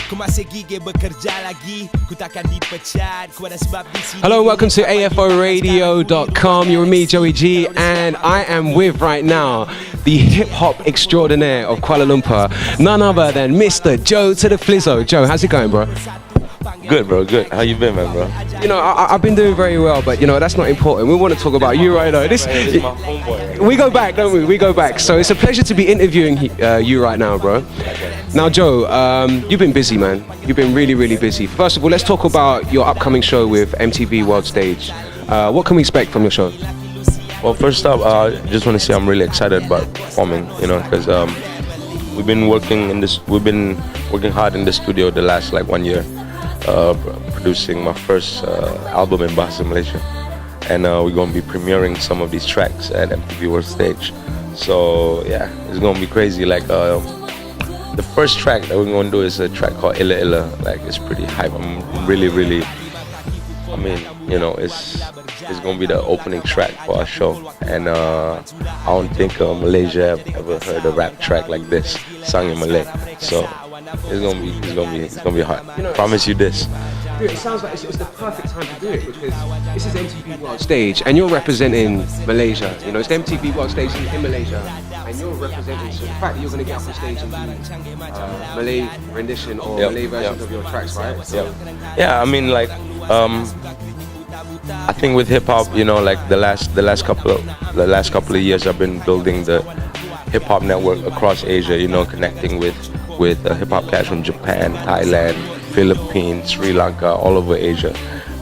Hello, welcome to AFORadio.com. You're with me, Joey G, and I am with right now the hip-hop extraordinaire of Kuala Lumpur, none other than Mr. Joe to the Flizzow. Joe, how's it going, bro? Good, bro, good. How you been, man, bro? You know, I've been doing very well, but you know, that's not important. We want to talk about you right now. This is my homeboy. We go back, don't we? We go back. So it's a pleasure to be interviewing you right now, bro. Now, Joe, you've been busy, man. You've been really, really busy. First of all, let's talk about your upcoming show with MTV World Stage. What can we expect from your show? Well, first up, I just want to say I'm really excited about performing, you know, because we've been working hard in the studio the last like 1 year. Producing my first album in Bahasa Malaysia, and we're gonna be premiering some of these tracks at MTV World Stage. So yeah, it's gonna be crazy. Like the first track that we're gonna do is a track called Illa Illa. Like it's pretty hype. I'm really, I mean, you know, it's gonna be the opening track for our show, and I don't think Malaysia have ever heard a rap track like this sung in Malay. So it's gonna be hot. You know, promise you this. Dude, it sounds like it's the perfect time to do it because this is MTV World Stage and you're representing Malaysia. You know, it's the MTV World Stage in Malaysia and you're representing. So the fact that you're gonna get up on stage and do Malay rendition or Malay versions of your tracks, right? So, yeah. I mean, like, I think with hip hop, you know, like the last couple of years, I've been building the hip hop network across Asia. You know, connecting with hip hop cats from Japan, Thailand, Philippines, Sri Lanka, all over Asia.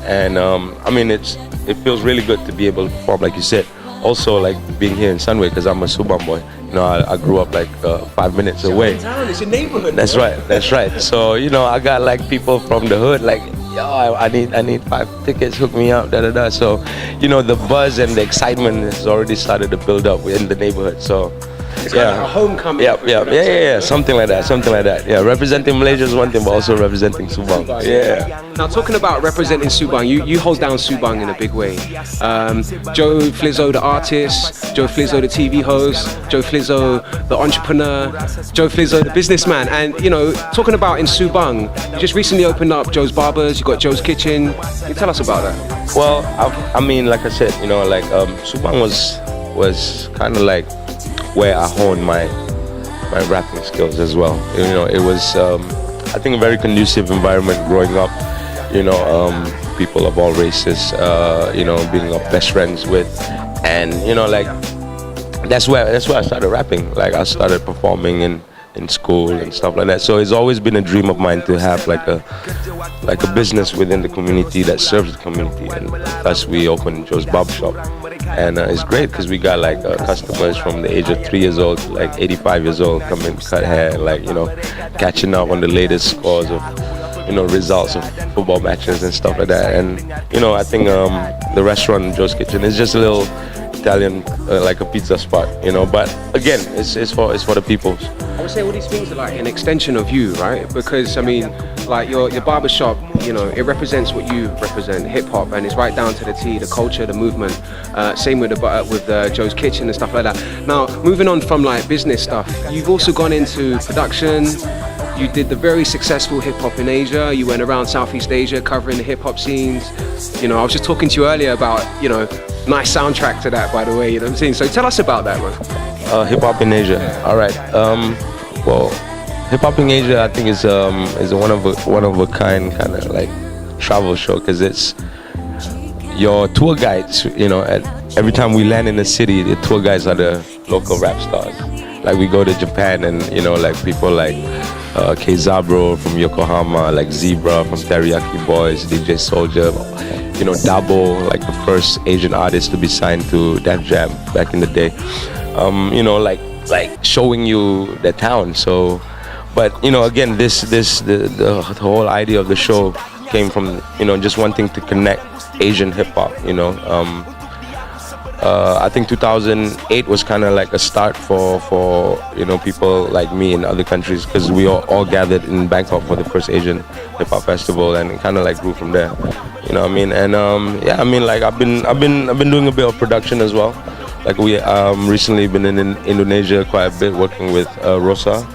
And I mean, it feels really good to be able to perform, like you said. Also, like being here in Sunway, because I'm a Subang boy. You know, I grew up like 5 minutes away. It's a neighborhood. That's right. So you know, I got like people from the hood, like, yo, I need 5 tickets, hook me up, da da da. So, you know, the buzz and the excitement has already started to build up in the neighborhood. So. It's like a homecoming. Yeah, something like that. Yeah, representing Malaysia is one thing, but also representing Subang. Yeah. Now, talking about representing Subang, you hold down Subang in a big way. Joe Flizzow, the artist, Joe Flizzow, the TV host, Joe Flizzow, the entrepreneur, Joe Flizzow, the businessman. And, you know, talking about in Subang, you just recently opened up Joe's Barbers, you got Joe's Kitchen. Can you tell us about that? Well, I mean, like I said, you know, like Subang was kind of like where I honed my rapping skills as well. You know, it was I think a very conducive environment growing up. You know, people of all races, you know, being best friends with, and you know, like that's where I started rapping. Like I started performing in school and stuff like that. So it's always been a dream of mine to have like a business within the community that serves the community, and thus we opened Joe's Barbershop. And it's great because we got like customers from the age of 3 years old to like 85 years old coming to cut hair, like, you know, catching up on the latest scores of, you know, results of football matches and stuff like that. And you know, I think the restaurant Joe's Kitchen is just a little Italian, like a pizza spot, you know. But again, it's for the people. I would say all these things are like an extension of you, right? Because I mean, like your barbershop, you know, it represents what you represent, hip hop, and it's right down to the T, the culture, the movement. Same with Joe's Kitchen and stuff like that. Now, moving on from like business stuff, you've also gone into production. You did the very successful hip hop in Asia. You went around Southeast Asia covering the hip hop scenes. You know, I was just talking to you earlier about, you know, nice soundtrack to that, by the way. You know what I'm saying? So tell us about that, man. Hip hop in Asia. All right. Well, hip hop in Asia, I think is a one of a kind of like travel show, because it's your tour guides. You know, every time we land in the city, the tour guides are the local rap stars. Like we go to Japan, and you know, like people like K Zabro from Yokohama, like Zebra from Teriyaki Boys, DJ Soldier, you know, Dabo, like the first Asian artist to be signed to Def Jam back in the day. You know, like showing you the town. So, but you know, again, the whole idea of the show came from, you know, just wanting to connect Asian hip hop. You know, I think 2008 was kind of like a start for you know, people like me in other countries, because we all gathered in Bangkok for the first Asian hip hop festival, and it kind of like grew from there. You know what I mean? And yeah, I mean, like I've been doing a bit of production as well. Like we recently been in Indonesia quite a bit, working with Rosa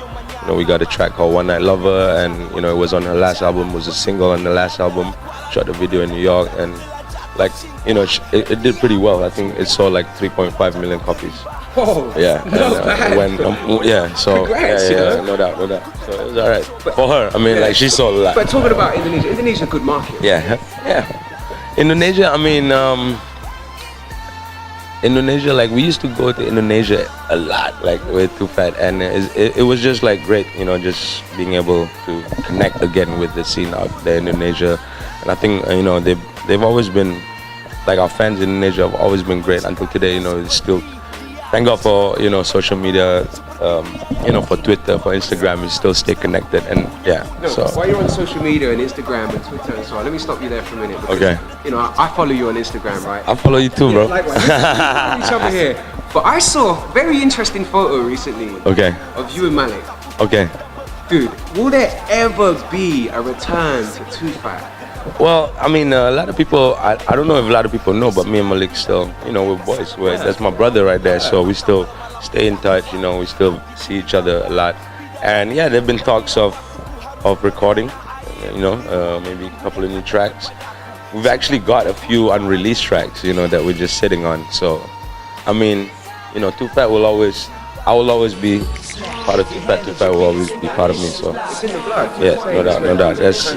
we got a track called One Night Lover, and it was on her last album, was a single on the last album. Shot the video in New York, and like it did pretty well. I think it sold like 3.5 million copies. Whoa. Yeah. Not bad. Yeah. So Congrats, yeah, no doubt. So it was alright for her. I mean, like she sold a lot. But talking about Indonesia's a good market. Yeah. Indonesia. I mean, Indonesia. Like we used to go to Indonesia a lot, like with Too Fat, and it was just like great, just being able to connect again with the scene out there in Indonesia. And I think they've always been like our fans in Indonesia have always been great until today. It's still. Thank God for social media, for Twitter, for Instagram, we still stay connected, and yeah. No, so while you're on social media and Instagram and Twitter and so on, let me stop you there for a minute. Because, okay. I follow you on Instagram, right? I follow you too, bro. Likewise. Each other here. But I saw a very interesting photo recently. Okay. Of you and Malik. Okay. Dude, will there ever be a return to Too Fat? Well, I mean, a lot of people, I don't know if a lot of people know, but me and Malik still, we're boys. That's my brother right there, so we still stay in touch, we still see each other a lot. And yeah, there have been talks of recording, maybe a couple of new tracks. We've actually got a few unreleased tracks, that we're just sitting on. So, I mean, Too Fat I will always be part of Too Fat. Too Fat will always be part of me. So it's in the blood. yeah, no doubt. That's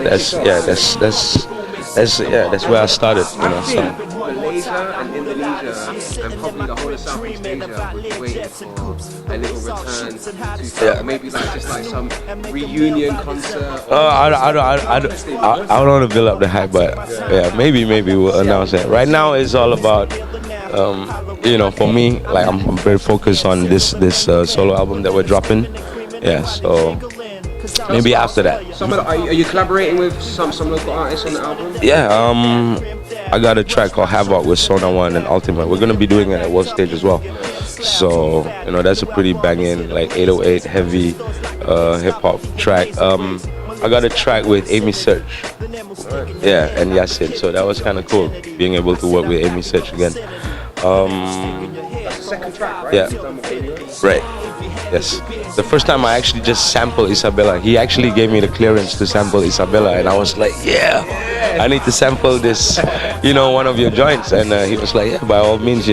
where I started. I think Malaysia and Indonesia and probably the whole of Southeast Asia would be waiting for a little return to Too Fat. Maybe just like some reunion concert. I don't want to build up the hype, but yeah, maybe we'll announce it. Right now, it's all about. For me, like I'm very focused on this solo album that we're dropping. Yeah, so maybe after that. Are you collaborating with some local artists on the album? Yeah, I got a track called Havoc with Sona One and Ultimate. We're gonna be doing it at World Stage as well. So that's a pretty banging, like 808 heavy hip hop track. I got a track with Amy Search. Yeah, and Yasin. So that was kind of cool, being able to work with Amy Search again. That's the second track, right? Yeah. Right. Yes. The first time I actually just sampled Isabella. He actually gave me the clearance to sample Isabella, and I was like, yeah, I need to sample this, one of your joints. And he was like, yeah, by all means,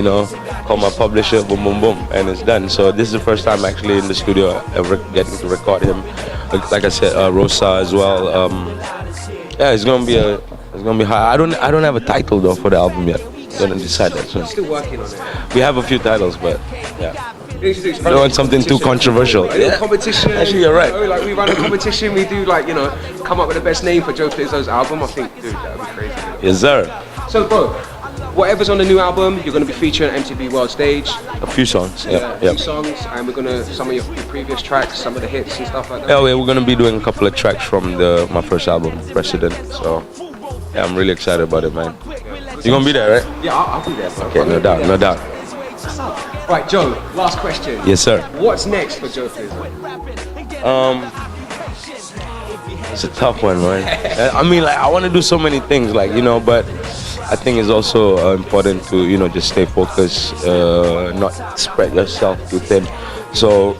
call my publisher, boom, boom, boom, and it's done. So this is the first time actually in the studio ever getting to record him. Like I said, Rosa as well. Yeah, it's gonna be hard. I don't have a title though for the album yet. Gonna decide that soon. Still working on it. We have a few titles, but yeah. I don't want something too controversial. Yeah. Competition. Actually, you're right. Like we run a competition, we do come up with the best name for Joe Flizzo's album. I think, dude, that would be crazy. Yes, sir. So, bro, whatever's on the new album, you're gonna be featuring on MTV World Stage. A few songs. A few songs, and we're gonna some of your previous tracks, some of the hits and stuff like that. Yeah, we're gonna be doing a couple of tracks from my first album, President. So yeah, I'm really excited about it, man. You gonna be there, right? Yeah, I'll be there, bro. Okay, no doubt. Right, Joe, last question. Yes, sir. What's next for Joe Flizzow? It's a tough one, man. I mean, I want to do so many things, but I think it's also important to, just stay focused, not spread yourself too thin. So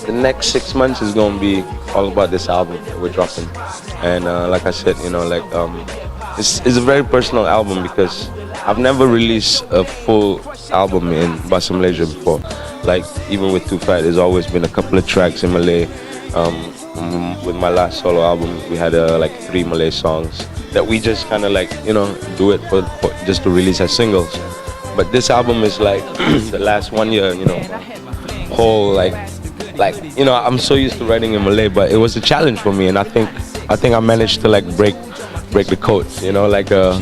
the next 6 months is gonna be all about this album that we're dropping, and like I said, it's a very personal album because I've never released a full album in Bahasa Malaysia before. Like even with Too Fat, there's always been a couple of tracks in Malay. With my last solo album, we had 3 Malay songs that we just kind of do it for just to release as singles. But this album is like the last 1 year, whole I'm so used to writing in Malay, but it was a challenge for me, and I think I managed to break the code, Well, I can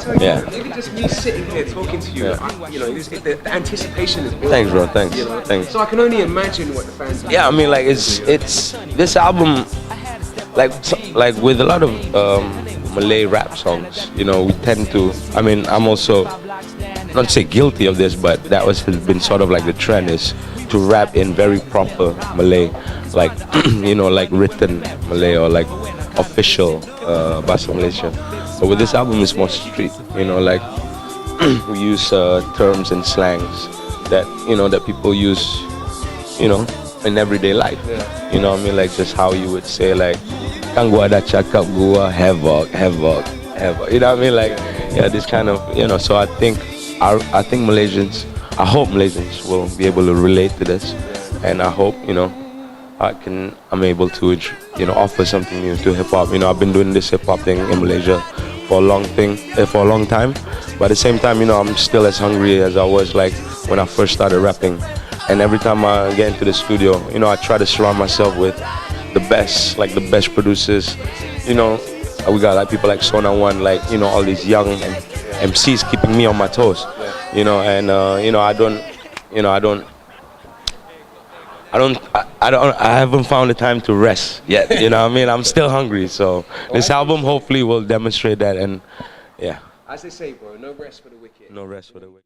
tell you, yeah. even just me sitting here talking to you, the anticipation is building. Thanks, bro. Thanks. Thanks. So I can only imagine what the fans are. Yeah, I mean, it's this album, like with a lot of Malay rap songs, we tend to. I mean, I'm also not say guilty of this, but that has been sort of like the trend is to rap in very proper Malay, like written Malay or official Bahasa Malaysia. But with this album, it's more street. We use terms and slangs that that people use, in everyday life. Yeah. You know what I mean? Like just how you would say like, "Can go that check up, go havoc. You know what I mean? Like, yeah, this kind of, you know. So I think Malaysians, I hope Malaysians will be able to relate to this, and I hope, you know, I'm able to, you know, offer something new to hip hop. You know, I've been doing this hip hop thing in Malaysia for a long time, but at the same time, you know, I'm still as hungry as I was like when I first started rapping. And every time I get into the studio, you know, I try to surround myself with the best producers. You know, we got like people like Sona One, like, you know, all these young MCs keeping me on my toes. You know, and you know, I haven't found the time to rest yet. You know what I mean? I'm still hungry. So this album hopefully will demonstrate that. And yeah. As they say, bro, no rest for the wicked. No rest for the wicked.